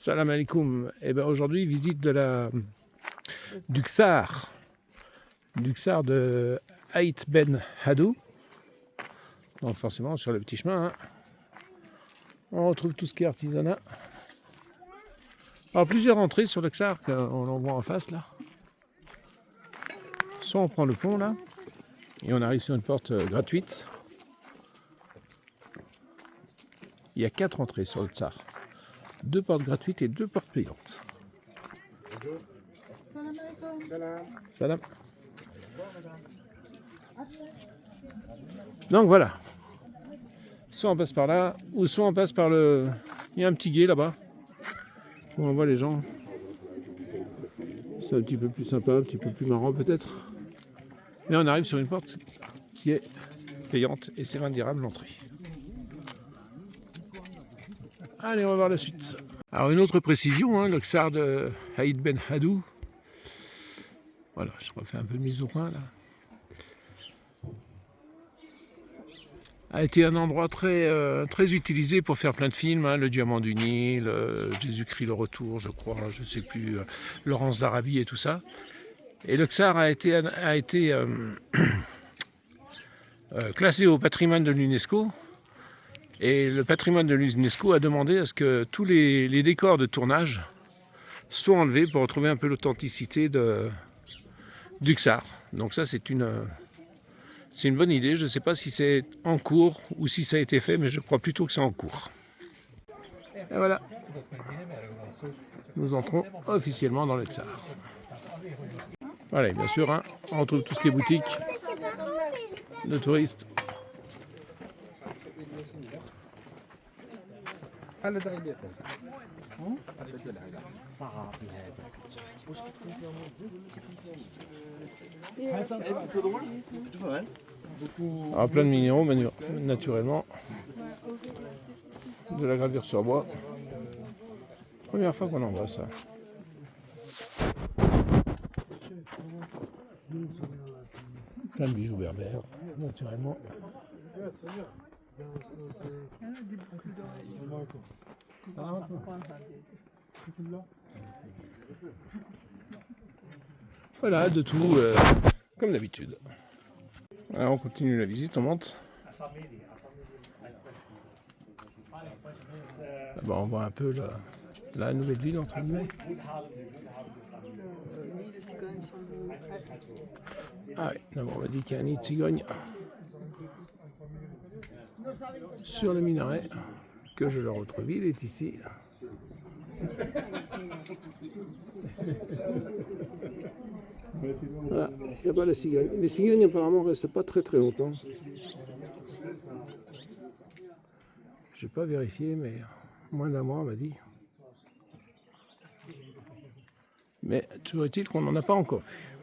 Salam alaikum. Et ben aujourd'hui, visite du Ksar de Haït Ben Hadou. Donc forcément sur le petit chemin, hein, on retrouve tout ce qui est artisanat. Alors plusieurs entrées sur le Ksar, on en voit en face là. Soit on prend le pont là, et on arrive sur une porte gratuite. Il y a 4 entrées sur le Ksar. 2 portes gratuites et 2 portes payantes. Salam. Donc voilà. Soit on passe par là, ou soit on passe par le... Il y a un petit gué là-bas, où on voit les gens. C'est un petit peu plus sympa, un petit peu plus marrant peut-être. Mais on arrive sur une porte qui est payante et c'est 20 dirhams l'entrée. Allez, on va voir la suite. Alors une autre précision, hein, le Ksar de Haït Ben Hadou. Voilà, je refais un peu de mise au point là. A été un endroit très utilisé pour faire plein de films, hein, Le Diamant du Nil, Jésus-Christ le Retour, je crois, je ne sais plus, Laurence d'Arabie et tout ça. Et le Ksar a été classé au patrimoine de l'UNESCO. Et le patrimoine de l'UNESCO a demandé à ce que tous les décors de tournage soient enlevés pour retrouver un peu l'authenticité du Ksar. Donc ça c'est une bonne idée. Je ne sais pas si c'est en cours ou si ça a été fait, mais je crois plutôt que c'est en cours. Et voilà. Nous entrons officiellement dans le Ksar. Voilà, et bien sûr, hein, on retrouve tout ce qui est boutique de touristes. Alors, plein de minéraux naturellement, de la gravure sur bois. Première fois qu'on en voit ça. Plein de bijoux berbères, naturellement. Voilà, de tout, comme d'habitude. Alors on continue la visite, on monte. Là-bas, on voit un peu la nouvelle ville, entre guillemets. Ah oui, d'abord on m'a dit qu'il y a un nid de cigogne sur le minaret, que je le retrouve, il est ici. Voilà, il n'y a pas la cigogne. Les cigognes apparemment ne restent pas très longtemps. Je n'ai pas vérifié, mais moins d'un mois on m'a dit. Mais toujours est-il qu'on n'en a pas encore vu.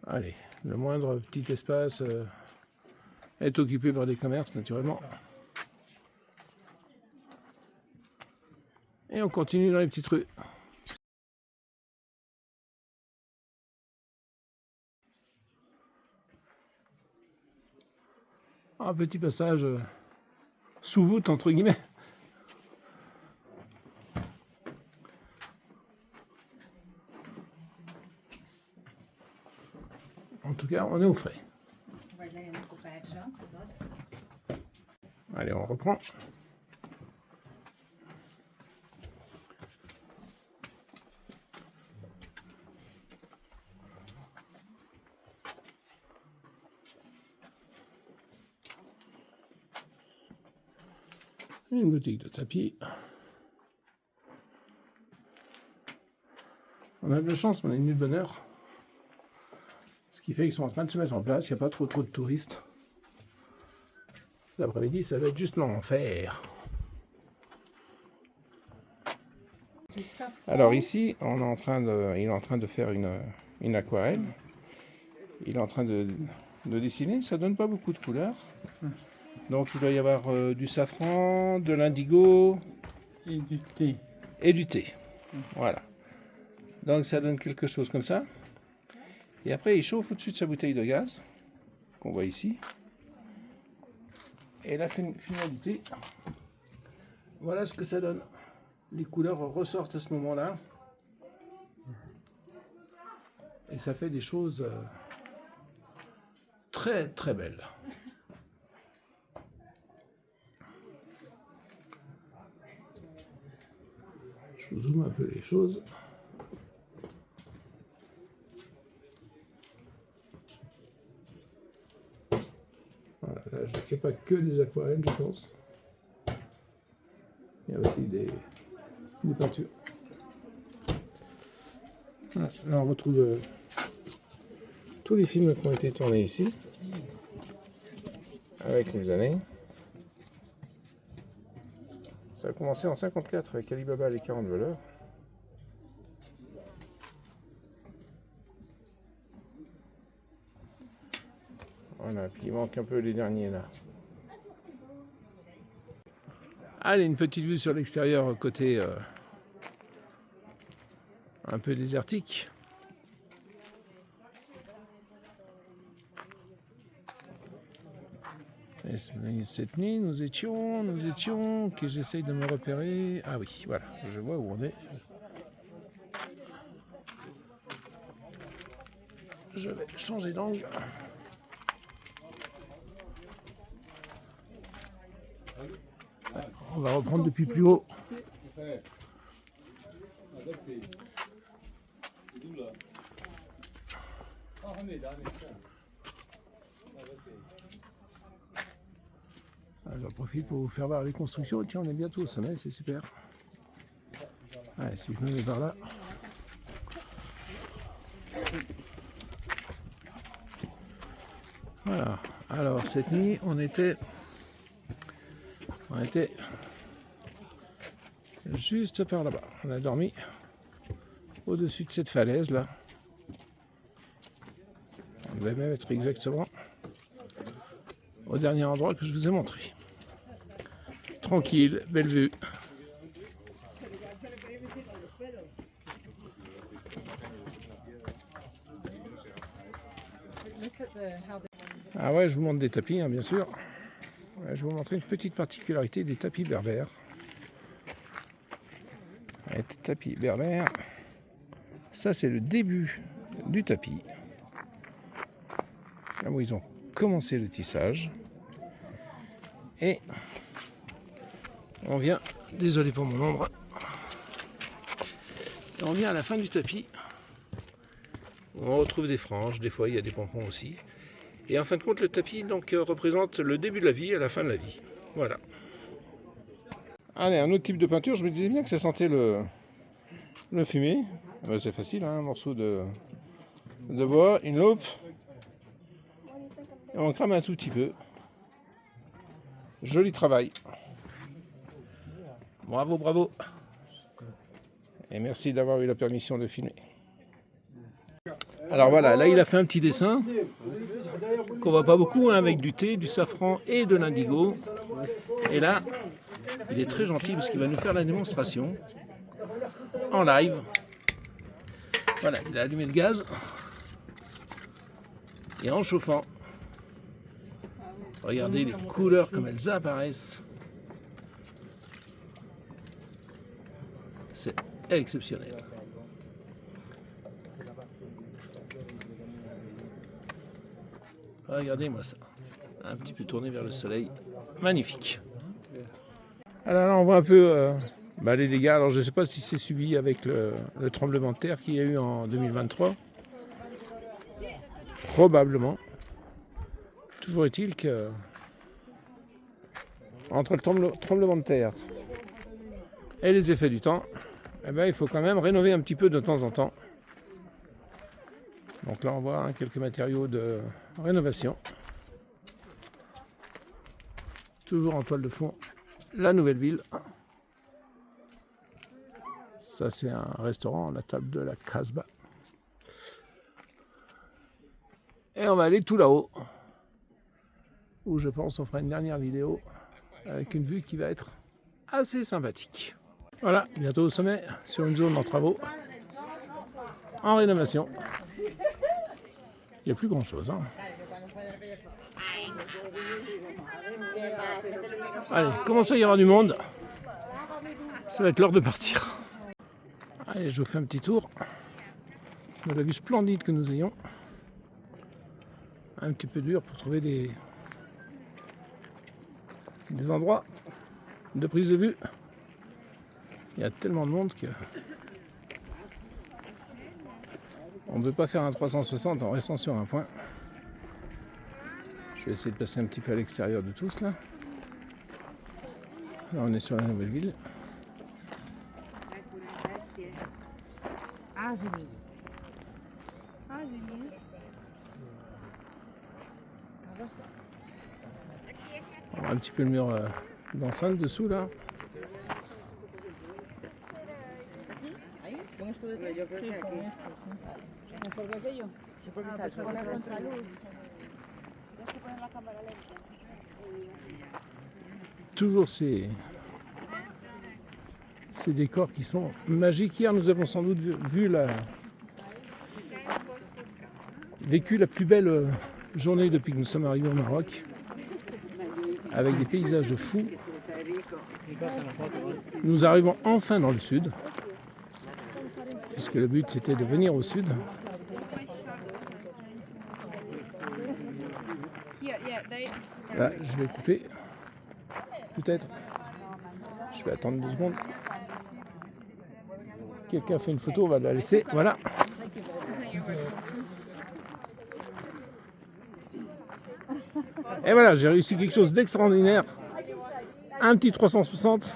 Allez, le moindre petit espace est occupé par des commerces naturellement. Et on continue dans les petites rues. Un petit passage sous voûte entre guillemets. En tout cas, on est au frais. Allez, on reprend. Une boutique de tapis. On a de la chance, on a une nuit de bonne heure. Ce qui fait qu'ils sont en train de se mettre en place, il n'y a pas trop de touristes. L'après-midi, ça va être juste l'enfer. Alors ici, il est en train de faire une aquarelle. Il est en train de dessiner, ça donne pas beaucoup de couleurs. Donc il doit y avoir du safran, de l'indigo et du thé. Et du thé. Voilà. Donc ça donne quelque chose comme ça. Et après il chauffe au-dessus de sa bouteille de gaz, qu'on voit ici. Et la finalité, voilà ce que ça donne. les couleurs ressortent à ce moment-là. Et ça fait des choses très très belles. Je vous zoome un peu les choses. Voilà, là, il n'y a pas que des aquarelles, je pense. Il y a aussi des peintures. Voilà, là, on retrouve tous les films qui ont été tournés ici, avec les années. Ça a commencé en 1954 avec Ali Baba et les 40 voleurs. Voilà, puis il manque un peu les derniers là. Allez, une petite vue sur l'extérieur côté un peu désertique. Et cette nuit, nous étions, que j'essaye de me repérer. Ah oui, voilà, je vois où on est. Je vais changer d'angle. On va reprendre depuis plus haut. J'en profite pour vous faire voir les constructions. Tiens, on est bientôt au sommet, c'est super. Allez, si je me mets par là. Voilà. Alors, cette nuit, on était juste par là-bas. On a dormi au-dessus de cette falaise là. On devait même être exactement au dernier endroit que je vous ai montré. Tranquille, belle vue. Ah ouais, je vous montre des tapis, hein, bien sûr. Ouais, je vais vous montrer une petite particularité des tapis berbères. Les tapis berbères, ça c'est le début du tapis. Là où ils ont commencé le tissage. Et on vient, désolé pour mon ombre, et on vient à la fin du tapis. On retrouve des franges, des fois il y a des pompons aussi. Et en fin de compte, le tapis donc représente le début de la vie et la fin de la vie. Voilà. Allez, un autre type de peinture, je me disais bien que ça sentait le fumier. Ben, c'est facile, hein, un morceau de bois, une loupe. Et on crame un tout petit peu. Joli travail. Bravo, bravo. Et merci d'avoir eu la permission de filmer. Alors voilà, là il a fait un petit dessin qu'on voit pas beaucoup, hein, avec du thé, du safran et de l'indigo. Et là, il est très gentil parce qu'il va nous faire la démonstration en live. Voilà, il a allumé le gaz et en chauffant, regardez les couleurs comme elles apparaissent. C'est exceptionnel. Regardez-moi ça. Un petit peu tourné vers le soleil. Magnifique. Alors là, on voit un peu les dégâts. Alors je ne sais pas si c'est subi avec le tremblement de terre qu'il y a eu en 2023. Probablement. Toujours est-il que entre le tremblement de terre et les effets du temps, eh ben, il faut quand même rénover un petit peu de temps en temps. Donc là, on voit, hein, quelques matériaux de rénovation. Toujours en toile de fond, la nouvelle ville. Ça, c'est un restaurant, la table de la Casbah. Et on va aller tout là-haut, où je pense on fera une dernière vidéo avec une vue qui va être assez sympathique. Voilà, bientôt au sommet, sur une zone en travaux, en rénovation. Il n'y a plus grand chose, hein. Allez, comment ça, il y aura du monde? Ça va être l'heure de partir. Allez, je vous fais un petit tour de la vue splendide que nous ayons. Un petit peu dur pour trouver des endroits de prise de vue. Il y a tellement de monde que on ne peut pas faire un 360 en restant sur un point. Je vais essayer de passer un petit peu à l'extérieur de tous là. Là on est sur la nouvelle ville. On voit un petit peu le mur d'enceinte dessous là. Toujours ces décors qui sont magiques. Hier nous avons sans doute vécu la plus belle journée depuis que nous sommes arrivés au Maroc, avec des paysages de fou. Nous arrivons enfin dans le sud, puisque le but c'était de venir au sud. Là, je vais couper, peut-être. Je vais attendre 2 secondes. Quelqu'un fait une photo, on va la laisser. Voilà. Et voilà, j'ai réussi quelque chose d'extraordinaire. Un petit 360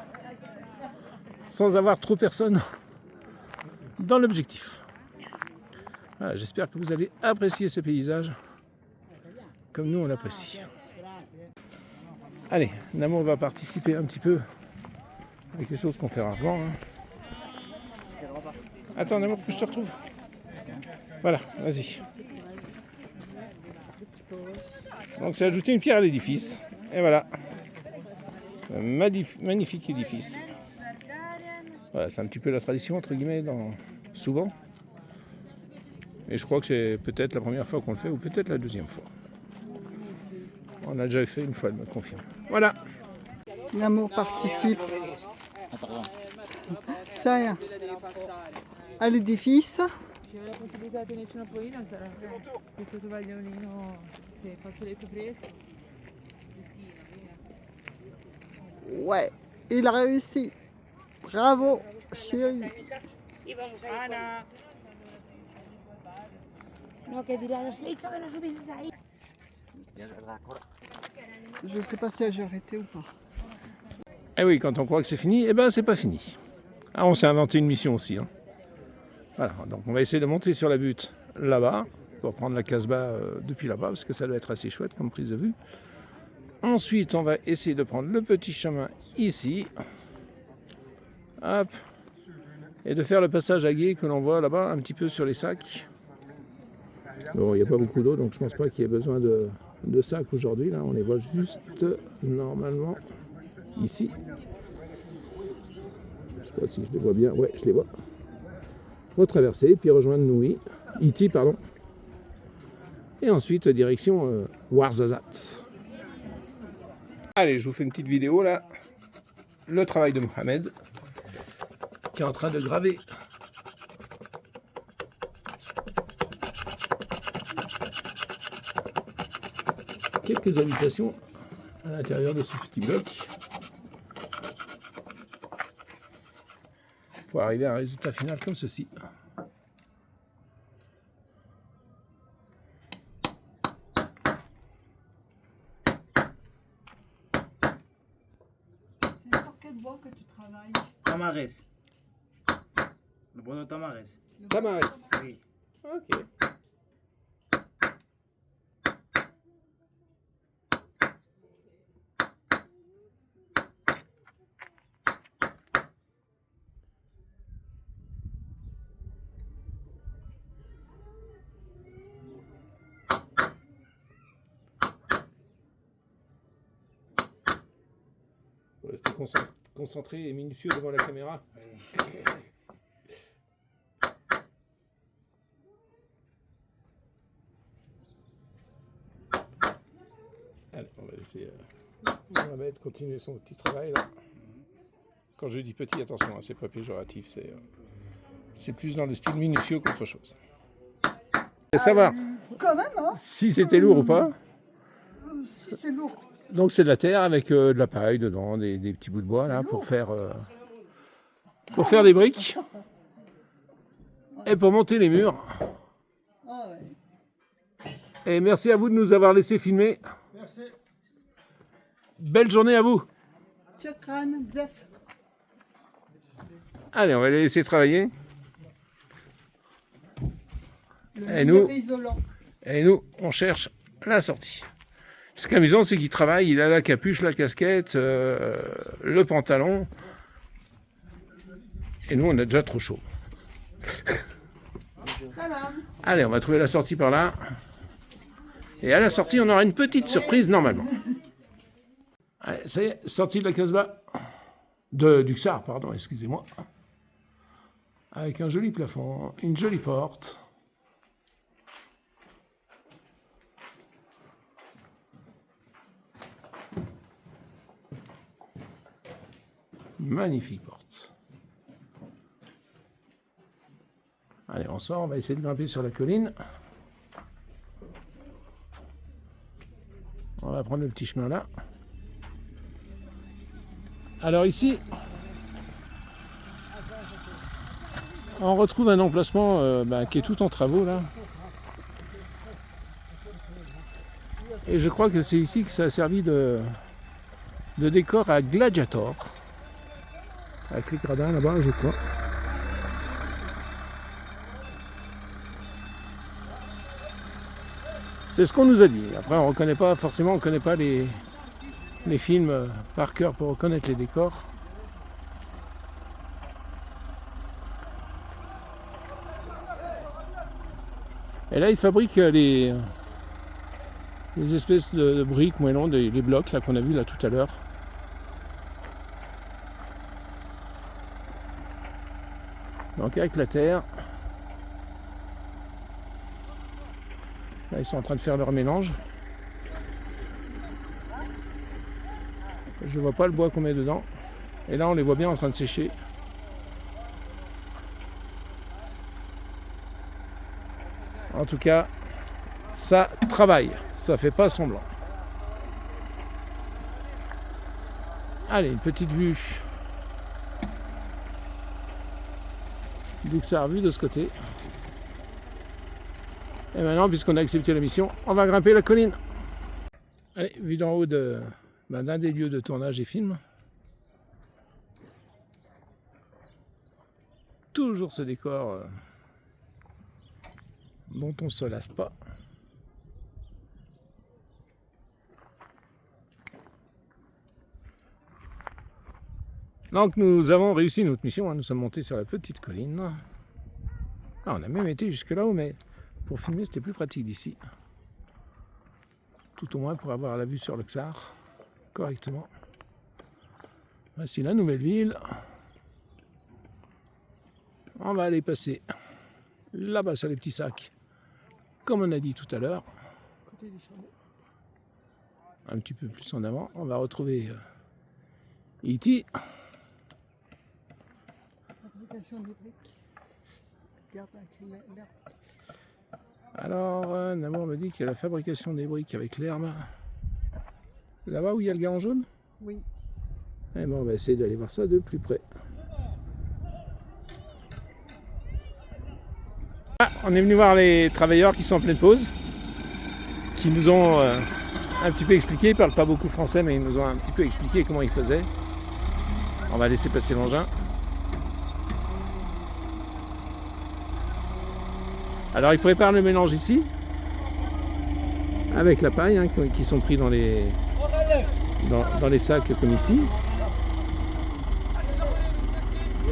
sans avoir trop personne dans l'objectif. Voilà, j'espère que vous allez apprécier ce paysage comme nous on l'apprécie. Allez, Namo va participer un petit peu à quelque chose qu'on fait rarement. Hein. Attends, Namo, que je te retrouve. Voilà, vas-y. Donc c'est ajouter une pierre à l'édifice. Et voilà. Un magnifique édifice. Voilà, c'est un petit peu la tradition, entre guillemets, souvent. Et je crois que c'est peut-être la première fois qu'on le fait, ou peut-être la deuxième fois. On a déjà fait une fois, elle me confirme. Voilà. L'amour participe. Ça y est. À l'édifice. Se ho la possibilità di tenerci un pochino sarà questo tovagliolino, se faccio letto fresco, Ouais, il a réussi. Bravo, chérie. Ana. No, que dirá, los he dicho que no subieses ahí. Je sais pas si j'ai arrêté ou pas. Eh oui, quand on croit que c'est fini, eh ben c'est pas fini. Ah, on s'est inventé une mission aussi. Hein. Voilà, donc on va essayer de monter sur la butte là-bas, pour prendre la Casbah depuis là-bas, parce que ça doit être assez chouette comme prise de vue. Ensuite, on va essayer de prendre le petit chemin ici. Hop. Et de faire le passage à gué que l'on voit là-bas, un petit peu sur les sacs. Bon, il n'y a pas beaucoup d'eau, donc je ne pense pas qu'il y ait besoin de sacs aujourd'hui. Là, on les voit juste normalement ici. Je ne sais pas si je les vois bien. Ouais, je les vois. Retraverser, puis rejoindre Noui, Iti, pardon. Et ensuite, direction Ouarzazate. Allez, je vous fais une petite vidéo là. Le travail de Mohamed, qui est en train de graver quelques habitations à l'intérieur de ce petit bloc pour arriver à un résultat final comme ceci. C'est sur quel bois que tu travailles? Tamares. Le bois de Tamares. Tamares. Oui. Ok. Faut rester concentré et minutieux devant la caméra. Allez, on va laisser Mohamed continuer son petit travail là. Quand je dis petit, attention, c'est pas péjoratif, c'est plus dans le style minutieux qu'autre chose. Et savoir Quand même, hein. si c'était lourd ou pas. Si c'est lourd. Donc c'est de la terre avec de la paille dedans, des petits bouts de bois là pour faire des briques et pour monter les murs. Ah ouais. Et merci à vous de nous avoir laissé filmer. Merci. Belle journée à vous. Chakran, bzef. Allez, on va les laisser travailler. Le Et meilleur nous isolant. Et nous, on cherche la sortie. Ce qui est amusant, c'est qu'il travaille, il a la capuche, la casquette, le pantalon. Et nous, on a déjà trop chaud. Salam. Allez, on va trouver la sortie par là. Et à la sortie, on aura une petite surprise normalement. Allez, ça y est, sortie de la Casbah. Du Xar, pardon, excusez-moi. Avec un joli plafond, une jolie porte. Magnifique porte. Allez, on sort, on va essayer de grimper sur la colline. On va prendre le petit chemin là. Alors ici, on retrouve un emplacement qui est tout en travaux là. Et je crois que c'est ici que ça a servi de décor à Gladiator. Avec les gradins là-bas, je crois. C'est ce qu'on nous a dit. Après, on reconnaît pas forcément, on connaît pas les films par cœur pour reconnaître les décors. Et là, ils fabriquent les espèces de briques moellons, les blocs là qu'on a vu là tout à l'heure. Donc avec la terre. Là, ils sont en train de faire leur mélange. Je vois pas le bois qu'on met dedans. Et là, on les voit bien en train de sécher. En tout cas, ça travaille. Ça fait pas semblant. Allez, une petite vue du Xar vu de ce côté. Et maintenant, puisqu'on a accepté la mission, on va grimper la colline. Allez, vue d'en haut d'un des lieux de tournage et film. Toujours ce décor dont on ne se lasse pas. Donc nous avons réussi notre mission, hein. Nous sommes montés sur la petite colline. Ah, on a même été jusque là-haut, mais pour filmer c'était plus pratique d'ici. Tout au moins pour avoir la vue sur le Xar correctement. Voici la nouvelle ville. On va aller passer là-bas sur les petits sacs, comme on a dit tout à l'heure. Un petit peu plus en avant, on va retrouver E.T. Fabrication des briques. Regarde avec l'herbe. Alors, Namour me dit qu'il y a la fabrication des briques avec l'herbe. Là-bas où il y a le gars en jaune? Oui. Eh ben, on va essayer d'aller voir ça de plus près. Ah, on est venu voir les travailleurs qui sont en pleine pause, qui nous ont un petit peu expliqué, ils ne parlent pas beaucoup français, mais ils nous ont un petit peu expliqué comment ils faisaient. On va laisser passer l'engin. Alors ils préparent le mélange ici, avec la paille, hein, qui sont pris dans les sacs comme ici.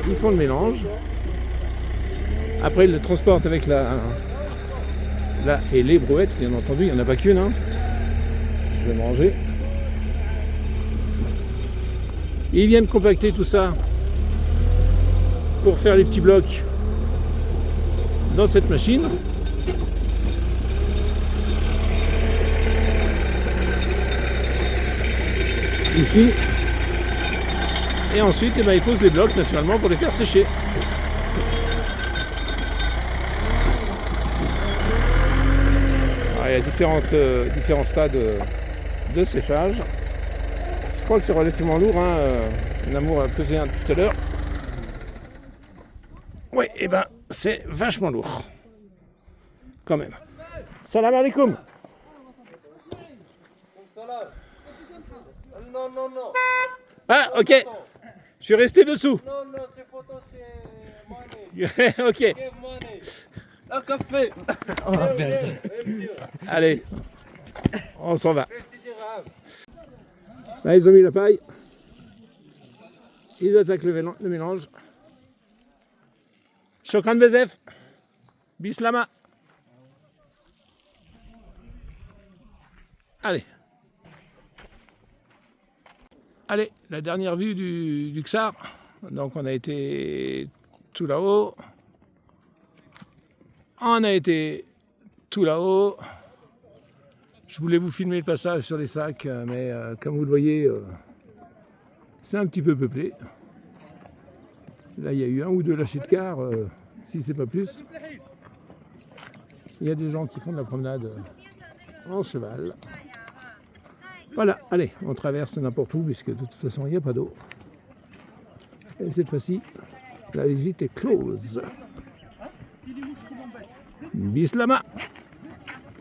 Ils font le mélange. Après ils le transportent avec et les brouettes, bien entendu, il n'y en a pas qu'une. Hein. Je vais manger. Ils viennent compacter tout ça pour faire les petits blocs dans cette machine. Ici. Et ensuite, eh ben, ils posent les blocs naturellement pour les faire sécher. Alors, il y a différents stades de séchage. Je crois que c'est relativement lourd. Hein. Namour a pesé un tout à l'heure. Oui, et ben c'est vachement lourd. Quand même. Salam alaikum. Non, non, non. Ah, ok. Je suis resté dessous. Non, non, c'est photo, c'est money. Ok. Give money. Un café. Allez. On s'en va. 50 dirhams. Là, ils ont mis la paille. Ils attaquent le mélange. Shokran Bezef. Bislama. Allez. Allez, la dernière vue du Ksar. Donc on a été tout là-haut. On a été tout là-haut. Je voulais vous filmer le passage sur les sacs, mais comme vous le voyez, c'est un petit peu peuplé. Là, il y a eu un ou deux lâchers de car, si c'est pas plus. Il y a des gens qui font de la promenade en cheval. Voilà, allez, on traverse n'importe où, puisque de toute façon, il n'y a pas d'eau. Et cette fois-ci, la visite est close. Bislama!